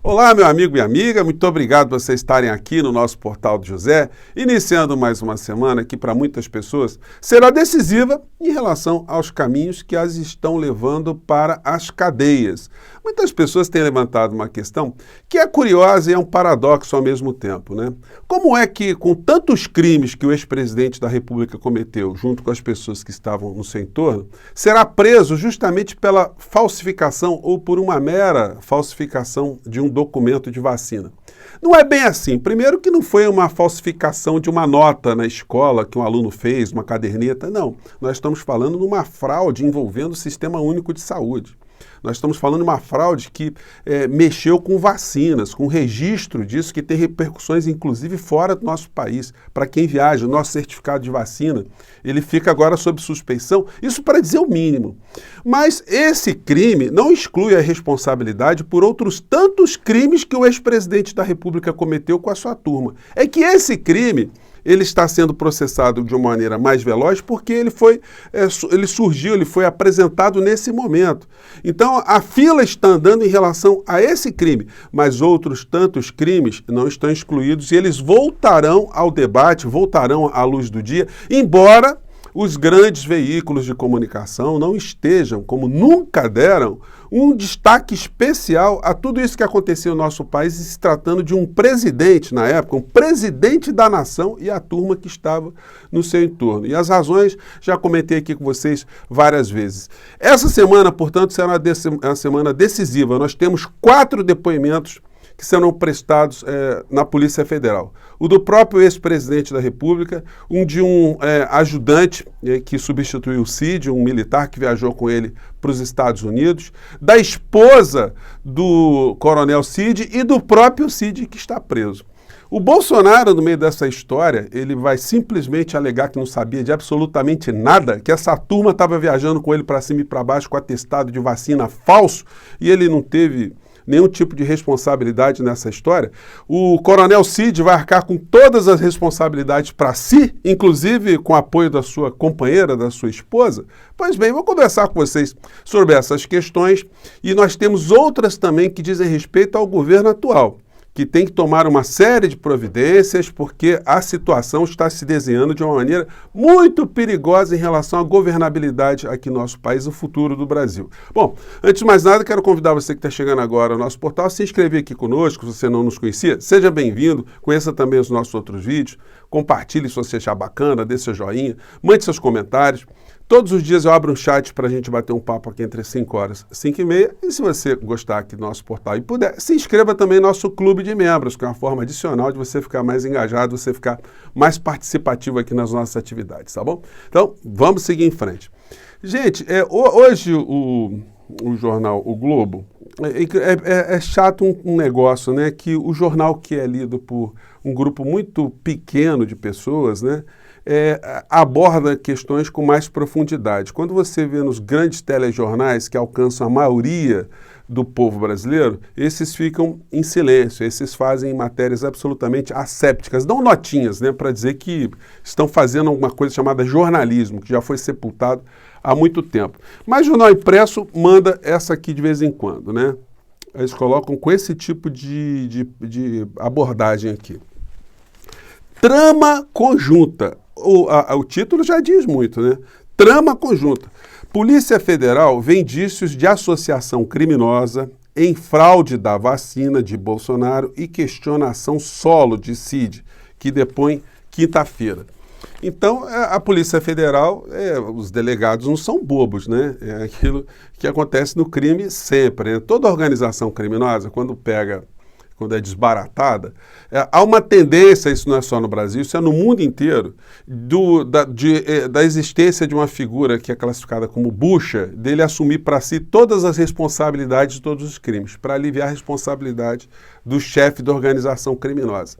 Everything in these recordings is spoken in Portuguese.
Olá, meu amigo e amiga, muito obrigado por vocês estarem aqui no nosso Portal do José, iniciando mais uma semana que para muitas pessoas será decisiva em relação aos caminhos que as estão levando para as cadeias. Muitas pessoas têm levantado uma questão que é curiosa e é um paradoxo ao mesmo tempo, né? Como é que, com tantos crimes que o ex-presidente da República cometeu, junto com as pessoas que estavam no seu entorno, será preso justamente pela falsificação ou por uma mera falsificação de um documento de vacina? Não é bem assim. Primeiro que não foi uma falsificação de uma nota na escola que um aluno fez, uma caderneta. Não. Nós estamos falando de uma fraude envolvendo o Sistema Único de Saúde. Nós estamos falando de uma fraude que mexeu com vacinas, com registro disso, que tem repercussões, inclusive, fora do nosso país. Para quem viaja, o nosso certificado de vacina, ele fica agora sob suspeição, isso para dizer o mínimo. Mas esse crime não exclui a responsabilidade por outros tantos crimes que o ex-presidente da República cometeu com a sua turma. É que esse crime ele está sendo processado de uma maneira mais veloz porque ele foi apresentado nesse momento. Então, a fila está andando em relação a esse crime, mas outros tantos crimes não estão excluídos e eles voltarão ao debate, voltarão à luz do dia, embora os grandes veículos de comunicação não estejam, como nunca deram, um destaque especial a tudo isso que aconteceu no nosso país, se tratando de um presidente, na época, um presidente da nação e a turma que estava no seu entorno. E as razões já comentei aqui com vocês várias vezes. Essa semana, portanto, será uma semana decisiva. Nós temos 4 depoimentos que serão prestados na Polícia Federal. O do próprio ex-presidente da República, de um ajudante que substituiu o Cid, um militar que viajou com ele para os Estados Unidos, da esposa do coronel Cid e do próprio Cid que está preso. O Bolsonaro, no meio dessa história, ele vai simplesmente alegar que não sabia de absolutamente nada, que essa turma estava viajando com ele para cima e para baixo com atestado de vacina falso e ele não teve nenhum tipo de responsabilidade nessa história. O coronel Cid vai arcar com todas as responsabilidades para si, inclusive com o apoio da sua companheira, da sua esposa. Pois bem, vou conversar com vocês sobre essas questões e nós temos outras também que dizem respeito ao governo atual, que tem que tomar uma série de providências porque a situação está se desenhando de uma maneira muito perigosa em relação à governabilidade aqui no nosso país, o futuro do Brasil. Bom, antes de mais nada, quero convidar você que está chegando agora ao nosso portal a se inscrever aqui conosco, se você não nos conhecia, seja bem-vindo, conheça também os nossos outros vídeos, compartilhe se você achar bacana, dê seu joinha, mande seus comentários. Todos os dias eu abro um chat para a gente bater um papo aqui entre 5 horas e 5 e meia. E se você gostar aqui do nosso portal e puder, se inscreva também no nosso clube de membros, que é uma forma adicional de você ficar mais engajado, você ficar mais participativo aqui nas nossas atividades, tá bom? Então, vamos seguir em frente. Gente, hoje o jornal O Globo, é chato um negócio, né? Que o jornal que é lido por um grupo muito pequeno de pessoas, né? Aborda questões com mais profundidade. Quando você vê nos grandes telejornais que alcançam a maioria do povo brasileiro, esses ficam em silêncio, esses fazem matérias absolutamente assépticas, dão notinhas, né, para dizer que estão fazendo alguma coisa chamada jornalismo, que já foi sepultado há muito tempo. Mas o jornal impresso manda essa aqui de vez em quando, né? Eles colocam com esse tipo de abordagem aqui. Trama conjunta. O título já diz muito, né? Trama conjunta. Polícia Federal vê indícios de associação criminosa em fraude da vacina de Bolsonaro e questiona a ação solo de Cid, que depõe quinta-feira. Então, a Polícia Federal, os delegados não são bobos, né? É aquilo que acontece no crime sempre, né? Toda organização criminosa, quando é desbaratada, há uma tendência, isso não é só no Brasil, isso é no mundo inteiro, da existência de uma figura que é classificada como bucha, dele assumir para si todas as responsabilidades de todos os crimes, para aliviar a responsabilidade do chefe da organização criminosa.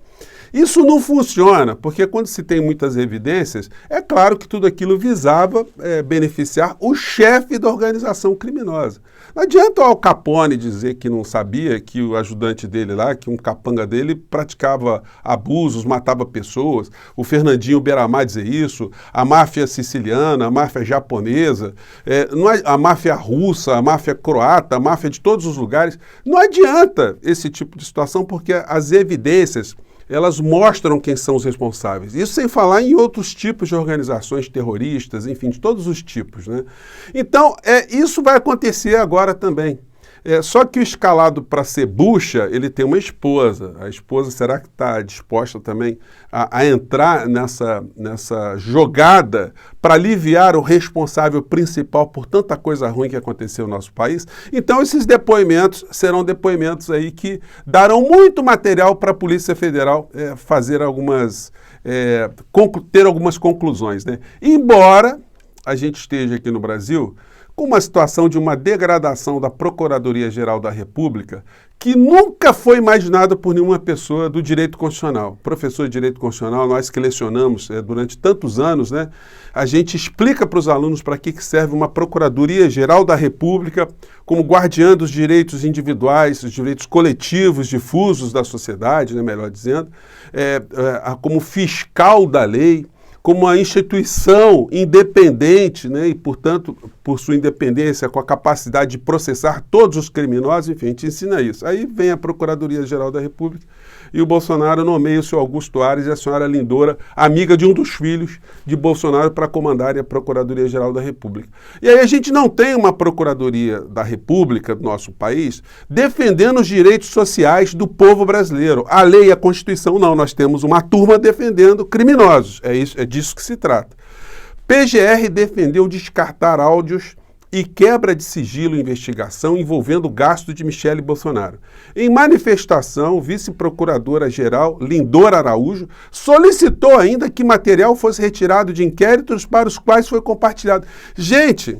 Isso não funciona, porque quando se tem muitas evidências, é claro que tudo aquilo visava beneficiar o chefe da organização criminosa. Não adianta o Al Capone dizer que não sabia, que o ajudante dele lá lá, que um capanga dele praticava abusos, matava pessoas, o Fernandinho Beiramar dizer isso, a máfia siciliana, a máfia japonesa, a máfia russa, a máfia croata, a máfia de todos os lugares. Não adianta esse tipo de situação, porque as evidências, elas mostram quem são os responsáveis. Isso sem falar em outros tipos de organizações terroristas, enfim, de todos os tipos, né? Então, isso vai acontecer agora também. Só que o escalado para ser bucha, ele tem uma esposa. A esposa, será que está disposta também a entrar nessa jogada para aliviar o responsável principal por tanta coisa ruim que aconteceu no nosso país? Então, esses depoimentos serão depoimentos aí que darão muito material para a Polícia Federal fazer ter algumas conclusões, né? Embora a gente esteja aqui no Brasil com uma situação de uma degradação da Procuradoria-Geral da República que nunca foi imaginada por nenhuma pessoa do direito constitucional. Professor de direito constitucional, nós que lecionamos durante tantos anos, né, a gente explica para os alunos para que serve uma Procuradoria-Geral da República como guardiã dos direitos individuais, os direitos coletivos difusos da sociedade, né, melhor dizendo, como fiscal da lei, como uma instituição independente, né, e, portanto, por sua independência, com a capacidade de processar todos os criminosos, enfim, a gente ensina isso. Aí vem a Procuradoria-Geral da República e o Bolsonaro nomeia o senhor Augusto Aras e a senhora Lindora, amiga de um dos filhos de Bolsonaro, para comandarem a Procuradoria-Geral da República. E aí a gente não tem uma Procuradoria da República do nosso país defendendo os direitos sociais do povo brasileiro. A lei e a Constituição não, nós temos uma turma defendendo criminosos, é disso que se trata. PGR defendeu descartar áudios e quebra de sigilo e investigação envolvendo o gasto de Michele Bolsonaro. Em manifestação, vice-procuradora-geral Lindora Araújo solicitou ainda que material fosse retirado de inquéritos para os quais foi compartilhado. Gente,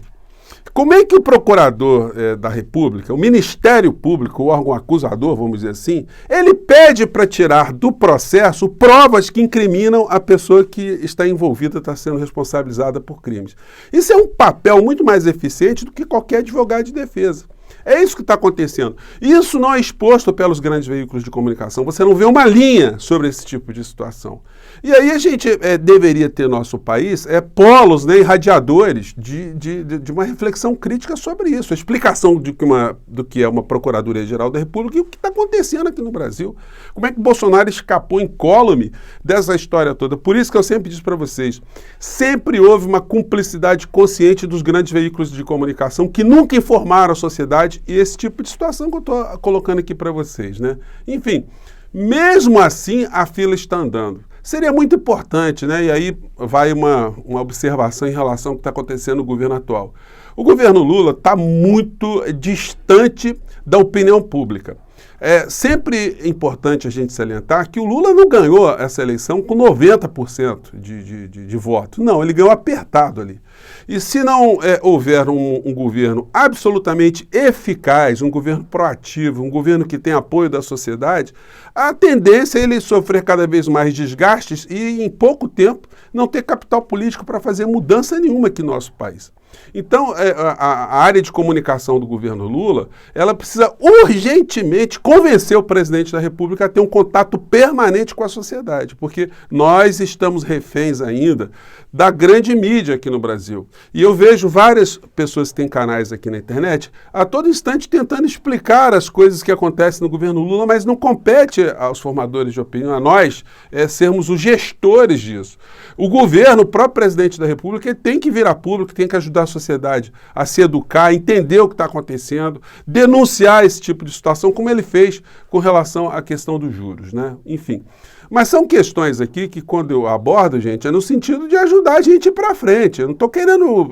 como é que o procurador da República, o Ministério Público, o órgão acusador, vamos dizer assim, ele pede para tirar do processo provas que incriminam a pessoa que está envolvida, está sendo responsabilizada por crimes? Isso é um papel muito mais eficiente do que qualquer advogado de defesa. É isso que está acontecendo. Isso não é exposto pelos grandes veículos de comunicação. Você não vê uma linha sobre esse tipo de situação. E aí a gente deveria ter no nosso país polos, né, irradiadores de uma reflexão crítica sobre isso. A explicação do que é uma Procuradoria-Geral da República e o que está acontecendo aqui no Brasil. Como é que Bolsonaro escapou incólume dessa história toda. Por isso que eu sempre disse para vocês, sempre houve uma cumplicidade consciente dos grandes veículos de comunicação que nunca informaram a sociedade e esse tipo de situação que eu estou colocando aqui para vocês, né? Enfim, mesmo assim a fila está andando. Seria muito importante, né? E aí vai uma observação em relação ao que está acontecendo no governo atual. O governo Lula está muito distante da opinião pública. É sempre importante a gente salientar que o Lula não ganhou essa eleição com 90% de voto. Não, ele ganhou apertado ali. E se não houver um governo absolutamente eficaz, um governo proativo, um governo que tem apoio da sociedade, a tendência é ele sofrer cada vez mais desgastes e em pouco tempo não ter capital político para fazer mudança nenhuma aqui no nosso país. Então, a área de comunicação do governo Lula, ela precisa urgentemente convencer o presidente da República a ter um contato permanente com a sociedade, porque nós estamos reféns ainda da grande mídia aqui no Brasil. E eu vejo várias pessoas que têm canais aqui na internet a todo instante tentando explicar as coisas que acontecem no governo Lula, mas não compete aos formadores de opinião, a nós, sermos os gestores disso. O governo, o próprio presidente da República, ele tem que vir a público, tem que ajudar a sociedade a se educar, entender o que está acontecendo, denunciar esse tipo de situação, como ele fez com relação à questão dos juros, né? Enfim. Mas são questões aqui que, quando eu abordo, gente, é no sentido de ajudar a gente a ir para frente. Eu não estou querendo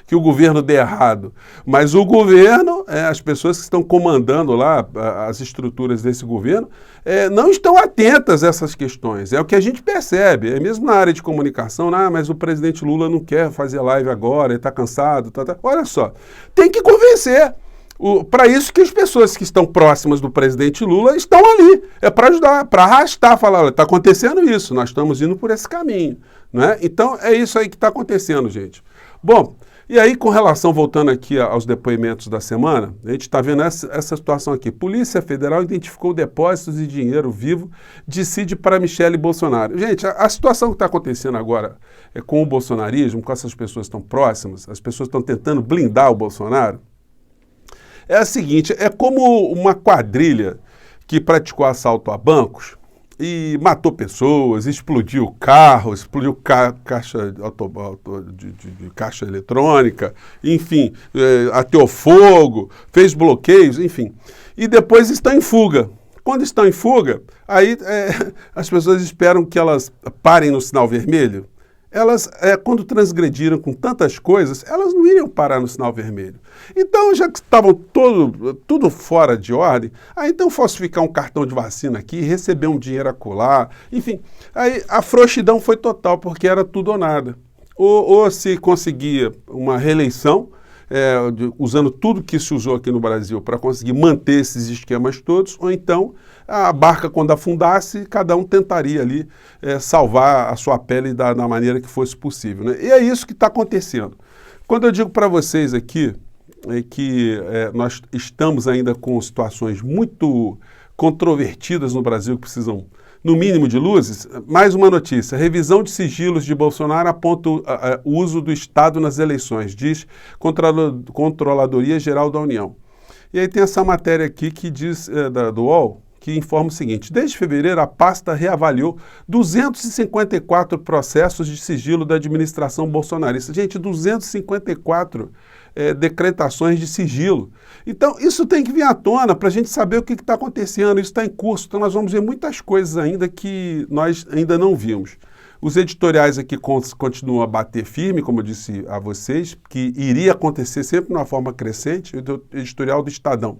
que o governo dê errado, mas o governo, as pessoas que estão comandando lá as estruturas desse governo, não estão atentas a essas questões. É o que a gente percebe. É mesmo na área de comunicação, mas o presidente Lula não quer fazer live agora, ele está cansado. Olha só, tem que convencer. Para isso que as pessoas que estão próximas do presidente Lula estão ali. É para ajudar, para arrastar, falar, olha, está acontecendo isso, nós estamos indo por esse caminho. Né? Então, é isso aí que está acontecendo, gente. Bom, E aí, com relação, voltando aqui aos depoimentos da semana, a gente está vendo essa situação aqui. Polícia Federal identificou depósitos de dinheiro vivo de Cid para Michele Bolsonaro. Gente, a situação que está acontecendo agora com o bolsonarismo, com essas pessoas tão próximas, as pessoas estão tentando blindar o Bolsonaro, é a seguinte, é como uma quadrilha que praticou assalto a bancos e matou pessoas, explodiu carros, explodiu caixa de caixa eletrônica, enfim, ateou fogo, fez bloqueios, enfim. E depois estão em fuga. Quando estão em fuga, aí as pessoas esperam que elas parem no sinal vermelho. Elas, quando transgrediram com tantas coisas, elas não iriam parar no sinal vermelho. Então, já que estavam tudo fora de ordem, aí então falsificar um cartão de vacina aqui, receber um dinheiro acolá, enfim, aí a frouxidão foi total, porque era tudo ou nada. Ou se conseguia uma reeleição, usando tudo que se usou aqui no Brasil para conseguir manter esses esquemas todos, ou então a barca, quando afundasse, cada um tentaria ali salvar a sua pele da maneira que fosse possível, né? E é isso que está acontecendo. Quando eu digo para vocês aqui que nós estamos ainda com situações muito controvertidas no Brasil que precisam, no mínimo, de luzes, mais uma notícia. Revisão de sigilos de Bolsonaro aponta o uso do Estado nas eleições, diz Controladoria Geral da União. E aí tem essa matéria aqui que diz, do UOL, que informa o seguinte: desde fevereiro a pasta reavaliou 254 processos de sigilo da administração bolsonarista. Gente, 254 decretações de sigilo. Então, isso tem que vir à tona para a gente saber o que está acontecendo. Isso está em curso, então nós vamos ver muitas coisas ainda que nós ainda não vimos. Os editoriais aqui continuam a bater firme, como eu disse a vocês, que iria acontecer sempre de uma forma crescente. O editorial do Estadão.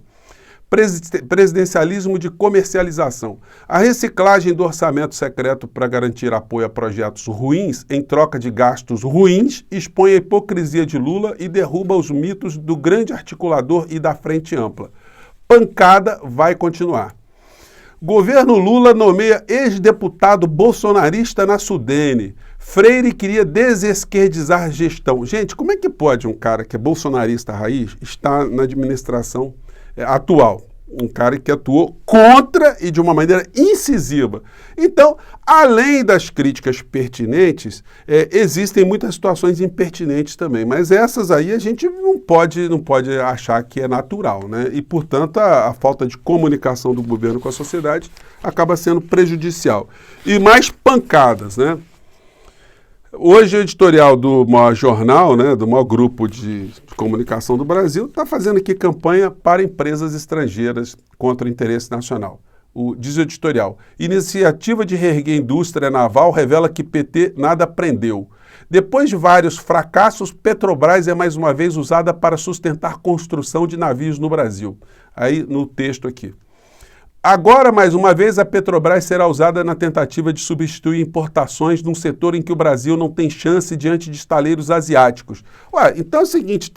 Presidencialismo de comercialização. A reciclagem do orçamento secreto para garantir apoio a projetos ruins em troca de gastos ruins expõe a hipocrisia de Lula e derruba os mitos do grande articulador e da frente ampla. Pancada vai continuar. Governo Lula nomeia ex-deputado bolsonarista na Sudene. Freire queria desesquerdizar gestão. Gente, como é que pode um cara que é bolsonarista raiz estar na administração atual? Um cara que atuou contra e de uma maneira incisiva. Então, além das críticas pertinentes, existem muitas situações impertinentes também, mas essas aí a gente não pode achar que é natural, né? E, portanto, a falta de comunicação do governo com a sociedade acaba sendo prejudicial. E mais pancadas, né? Hoje o editorial do maior jornal, né, do maior grupo de comunicação do Brasil, está fazendo aqui campanha para empresas estrangeiras contra o interesse nacional. Diz o editorial: iniciativa de reerguer a indústria naval revela que PT nada aprendeu. Depois de vários fracassos, Petrobras é mais uma vez usada para sustentar construção de navios no Brasil. Aí no texto aqui. Agora, mais uma vez, a Petrobras será usada na tentativa de substituir importações num setor em que o Brasil não tem chance diante de estaleiros asiáticos. Ué, então é o seguinte,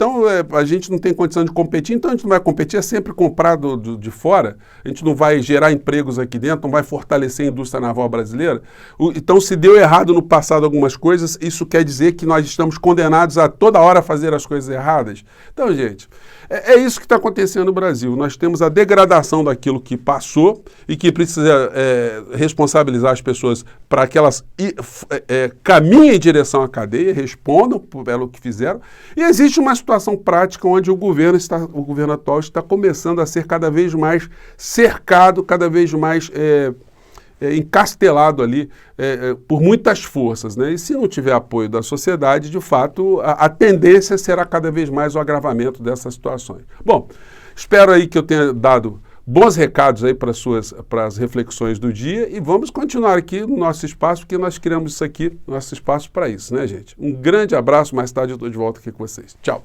a gente não tem condição de competir, então a gente não vai competir, é sempre comprar de fora, a gente não vai gerar empregos aqui dentro, não vai fortalecer a indústria naval brasileira. Então, se deu errado no passado algumas coisas, isso quer dizer que nós estamos condenados a toda hora fazer as coisas erradas? Então, gente, é isso que está acontecendo no Brasil. Nós temos a degradação daquilo que passou e que precisa responsabilizar as pessoas para que elas caminhem em direção à cadeia, respondam pelo que fizeram. E existe uma situação prática onde o governo atual está começando a ser cada vez mais cercado, cada vez mais encastelado ali por muitas forças, né? E se não tiver apoio da sociedade, de fato, a tendência será cada vez mais o agravamento dessas situações. Bom, espero aí que eu tenha dado bons recados aí para as reflexões do dia e vamos continuar aqui no nosso espaço, porque nós criamos isso aqui, nosso espaço para isso, né, gente? Um grande abraço, mais tarde eu estou de volta aqui com vocês. Tchau!